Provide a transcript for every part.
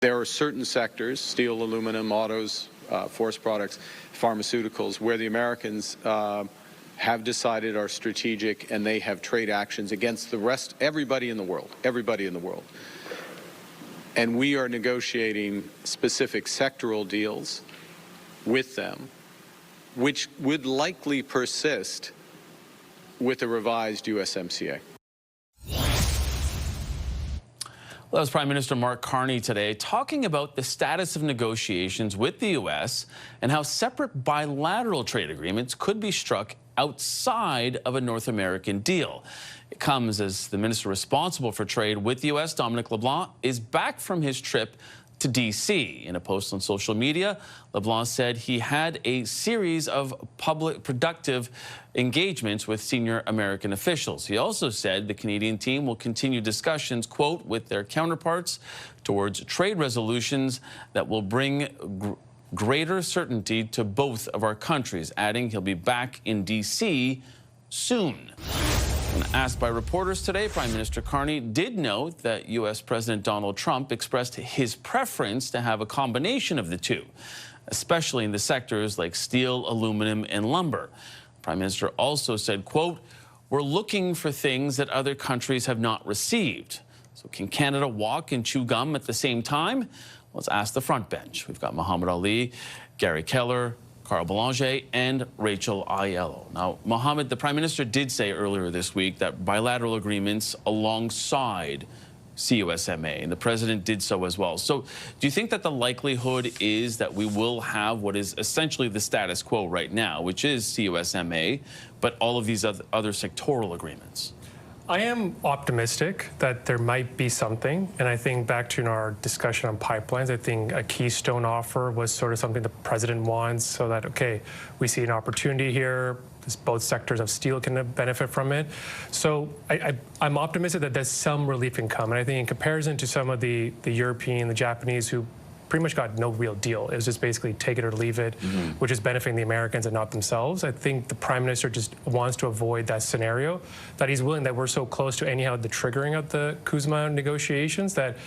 There are certain sectors, steel, aluminum, autos, forest products, pharmaceuticals, where the Americans have decided are strategic, and they have trade actions against the rest, everybody in the world, And we are negotiating specific sectoral deals with them, which would likely persist with a revised USMCA. Well, that was Prime Minister Mark Carney today talking about the status of negotiations with the U.S. and how separate bilateral trade agreements could be struck outside of a North American deal. It comes as the minister responsible for trade with the U.S., Dominic LeBlanc, is back from his trip to D.C. In a post on social media, LeBlanc said he had a series of public productive engagements with senior American officials. He also said the Canadian team will continue discussions, quote, with their counterparts towards trade resolutions that will bring greater certainty to both of our countries, adding he'll be back in D.C. soon. When asked by reporters today, Prime Minister Carney did note that U.S. President Donald Trump expressed his preference to have a combination of the two, especially in the sectors like steel, aluminum, and lumber. Prime Minister also said, quote, "We're looking for things that other countries have not received. So can Canada walk and chew gum at the same time?" Let's ask the front bench. We've got Muhammad Ali, Gary Keller, Carl Belanger, and Rachel Aiello. Now, Mohammed, the Prime Minister did say earlier this week that bilateral agreements alongside CUSMA, and the President did so as well. So do you think that the likelihood is that we will have what is essentially the status quo right now, which is CUSMA, but all of these other sectoral agreements? I am optimistic that there might be something, and I think back to our discussion on pipelines, I think a Keystone offer was sort of something the President wants, so that, okay, we see an opportunity here, both sectors of steel can benefit from it. So I'm optimistic that there's some relief can come, and I think in comparison to some of the European, the Japanese, who pretty much got no real deal. It was just basically take it or leave it, which is benefiting the Americans and not themselves. I think the Prime Minister just wants to avoid that scenario, that he's willing, that we're so close to anyhow the triggering of the CUSMA negotiations that,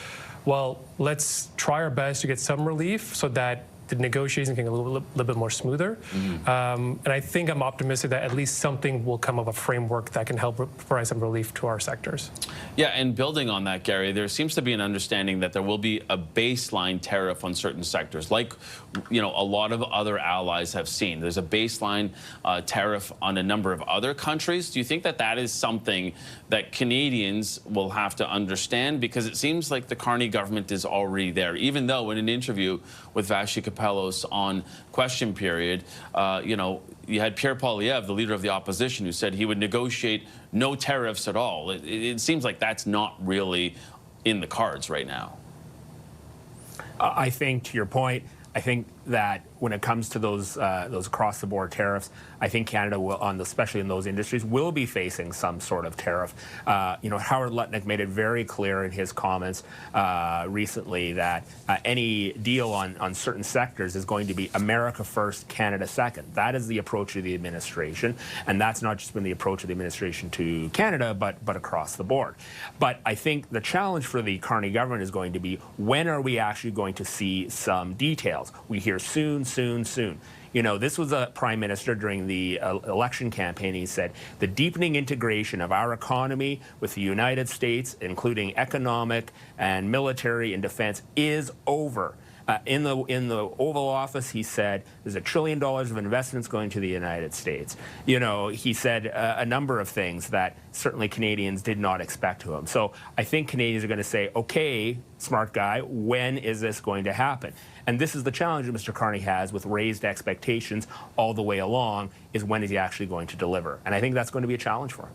well, let's try our best to get some relief so that the negotiations can get a little bit more smoother. And I think I'm optimistic that at least something will come of a framework that can help provide some relief to our sectors. Yeah, and building on that, Gary, there seems to be an understanding that there will be a baseline tariff on certain sectors, like, you know, a lot of other allies have seen. There's a baseline tariff on a number of other countries. Do you think that that is something that Canadians will have to understand? Because it seems like the Carney government is already there, even though in an interview with Vassy Kapelos on Question Period, you know, you had Pierre Poilievre, the leader of the opposition, who said he would negotiate no tariffs at all. It seems like that's not really in the cards right now. I think, to your point, I think that when it comes to those across-the-board tariffs, I think Canada will, especially in those industries, will be facing some sort of tariff. You know, Howard Lutnick made it very clear in his comments recently that any deal on certain sectors is going to be America first, Canada second. That is the approach of the administration, and that's not just been the approach of the administration to Canada, but across the board. But I think the challenge for the Carney government is going to be, when are we actually going to see some details? We hear soon, soon, soon. You know, this was a prime minister during the election campaign. He said the deepening integration of our economy with the United States, including economic and military and defense, is over. In the Oval Office, he said there's $1 trillion of investments going to the United States. You know, he said a number of things that certainly Canadians did not expect to him. So I think Canadians are going to say, okay, smart guy, when is this going to happen? And this is the challenge that Mr. Carney has with raised expectations all the way along, is when is he actually going to deliver? And I think that's going to be a challenge for him.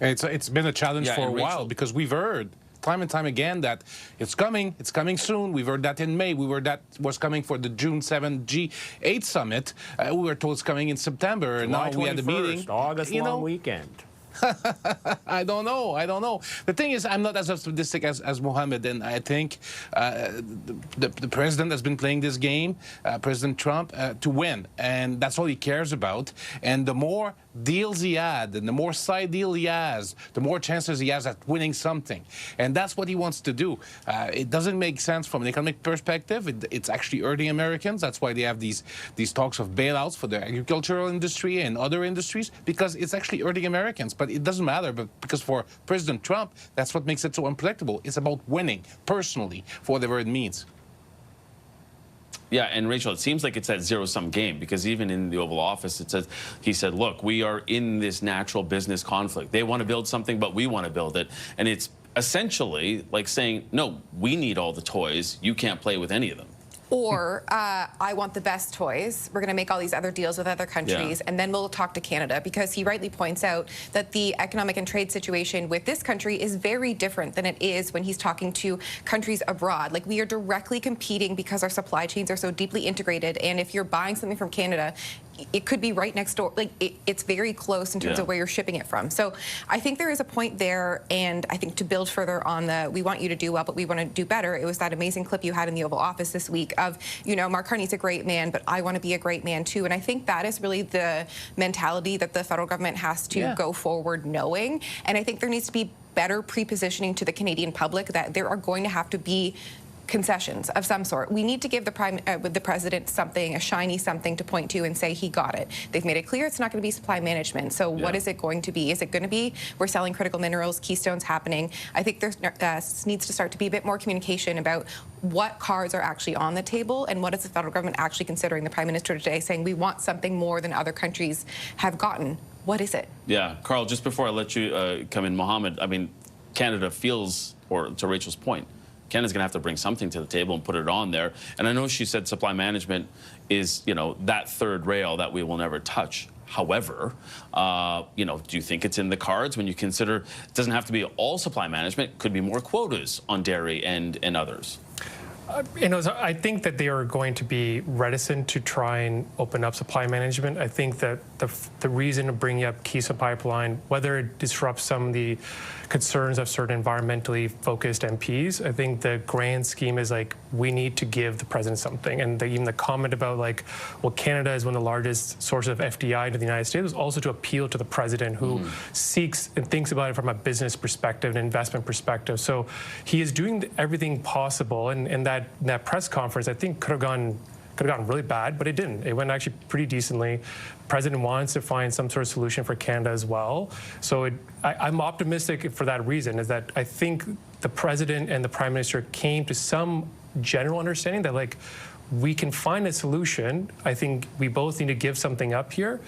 It's been a challenge for a while, because we've heard time and time again that it's coming soon. We've heard that in May. We heard that was coming for the June 7 G8 summit. We were told it's coming in September, and now we had a meeting. August long weekend. I don't know. The thing is, I'm not as optimistic as Mohammed, and I think the president has been playing this game, President Trump, to win, and that's all he cares about. And the more deals he had and the more side deal he has, the more chances he has at winning something. And that's what he wants to do. It doesn't make sense from an economic perspective. It's actually hurting Americans. That's why they have these talks of bailouts for the agricultural industry and other industries, because it's actually hurting Americans. But it doesn't matter, because for President Trump, that's what makes it so unpredictable. It's about winning personally, for whatever it means. Yeah, and Rachel, it seems like it's that zero-sum game, because even in the Oval Office, it says, he said, look, we are in this natural business conflict. They want to build something, but we want to build it. And it's essentially like saying, no, we need all the toys. You can't play with any of them. Or I want the best toys. We're going to make all these other deals with other countries, and then we'll talk to Canada, because he rightly points out that the economic and trade situation with this country is very different than it is when he's talking to countries abroad. Like, we are directly competing because our supply chains are so deeply integrated, and if you're buying something from Canada, it could be right next door. Like, it's very close in terms of where you're shipping it from. So I think there is a point there, and I think to build further on the we want you to do well, but we want to do better, it was that amazing clip you had in the Oval Office this week of, you know, Mark Carney's a great man, but I want to be a great man too. And I think that is really the mentality that the federal government has to go forward knowing. And I think there needs to be better pre-positioning to the Canadian public that there are going to have to be concessions of some sort. We need to give the president something, a shiny something to point to and say he got it. They've made it clear it's not going to be supply management. So what is it going to be? Is it going to be we're selling critical minerals, Keystone's happening? I think there needs to start to be a bit more communication about what cards are actually on the table and what is the federal government actually considering. The Prime Minister today saying we want something more than other countries have gotten. What is it? Yeah, Carl, just before I let you come in, Mohammed, I mean, Canada feels, or to Rachel's point, Canada's going to have to bring something to the table and put it on there. And I know she said supply management is, you know, that third rail that we will never touch. However, you know, do you think it's in the cards when you consider it doesn't have to be all supply management, could be more quotas on dairy and others? You know, I think that they are going to be reticent to try and open up supply management. I think that the reason of bringing up Keystone Pipeline, whether it disrupts some of the concerns of certain environmentally focused MPs, I think the grand scheme is like, we need to give the president something. And even the comment about like, well, Canada is one of the largest sources of FDI into the United States was also to appeal to the president who seeks and thinks about it from a business perspective, an investment perspective. So he is doing everything possible. And that press conference, I think, could have gone really bad, but it didn't. It went actually pretty decently. The president wants to find some sort of solution for Canada as well. So I'm optimistic for that reason, is that I think the president and the prime minister came to some general understanding that, like, we can find a solution. I think we both need to give something up here,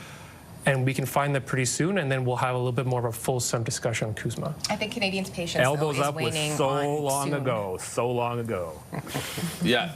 and we can find that pretty soon, and then we'll have a little bit more of a fulsome discussion on CUSMA. I think Canadians' patience elbows is up was waning so long soon. ago, so long ago. Yeah.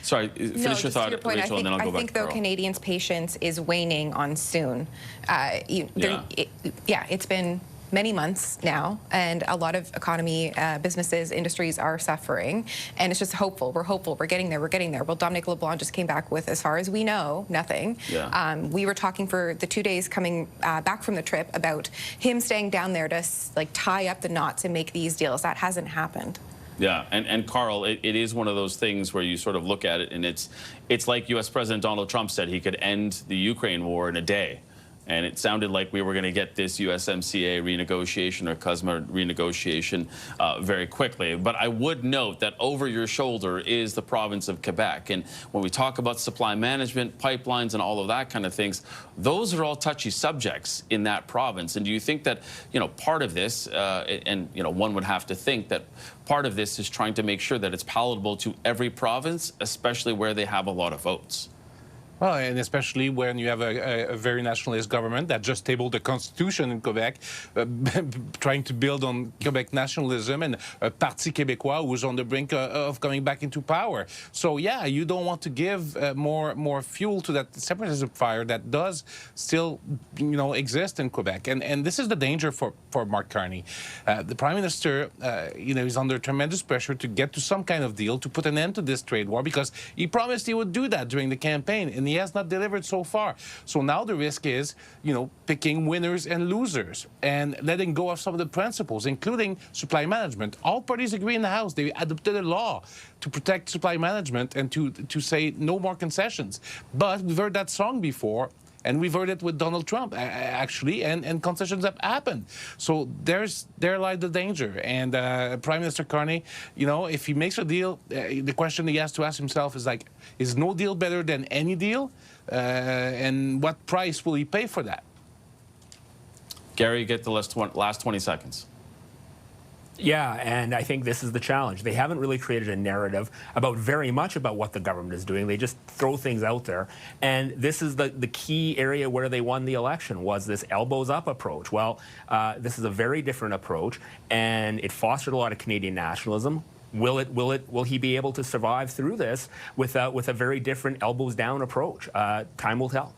Sorry, finish your thought, point, Rachel, and then I'll go back to I think, though, Carl. Canadians' patience is waning on soon. It's been many months now, and a lot of economy, businesses, industries are suffering, and it's just hopeful. We're hopeful. We're getting there. We're getting there. Well, Dominic LeBlanc just came back with, as far as we know, nothing. Yeah. We were talking for the 2 days coming back from the trip about him staying down there to like tie up the knots and make these deals. That hasn't happened. Yeah, and Carl, it is one of those things where you sort of look at it, and it's like U.S. President Donald Trump said he could end the Ukraine war in a day. And it sounded like we were going to get this USMCA renegotiation or CUSMA renegotiation very quickly. But I would note that over your shoulder is the province of Quebec. And when we talk about supply management, pipelines, and all of that kind of things, those are all touchy subjects in that province. And do you think that, you know, part of this, and, you know, one would have to think that part of this is trying to make sure that it's palatable to every province, especially where they have a lot of votes? Well, and especially when you have a very nationalist government that just tabled the constitution in Quebec, trying to build on Quebec nationalism, and a Parti Québécois who's on the brink of coming back into power. So, yeah, you don't want to give more fuel to that separatism fire that does still, you know, exist in Quebec. And this is the danger for Mark Carney. The Prime Minister, you know, is under tremendous pressure to get to some kind of deal to put an end to this trade war, because he promised he would do that during the campaign, and he has not delivered so far. So now the risk is, you know, picking winners and losers and letting go of some of the principles, including supply management. All parties agree in the House. They adopted a law to protect supply management and to say no more concessions. But we've heard that song before. And we've heard it with Donald Trump, actually, and concessions have happened. So there lies the danger. And Prime Minister Carney, you know, if he makes a deal, the question he has to ask himself is like, is no deal better than any deal? And what price will he pay for that? Gary, you get the last 20 seconds. Yeah, and I think this is the challenge. They haven't really created a narrative about very much about what the government is doing. They just throw things out there. And this is the key area where they won the election, was this elbows up approach. Well, this is a very different approach, and it fostered a lot of Canadian nationalism. Will he be able to survive through this with a very different elbows down approach? Time will tell.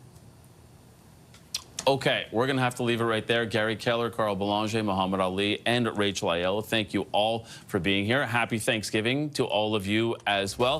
Okay, we're going to have to leave it right there. Gary Keller, Carl Belanger, Muhammad Ali, and Rachel Aiello, thank you all for being here. Happy Thanksgiving to all of you as well.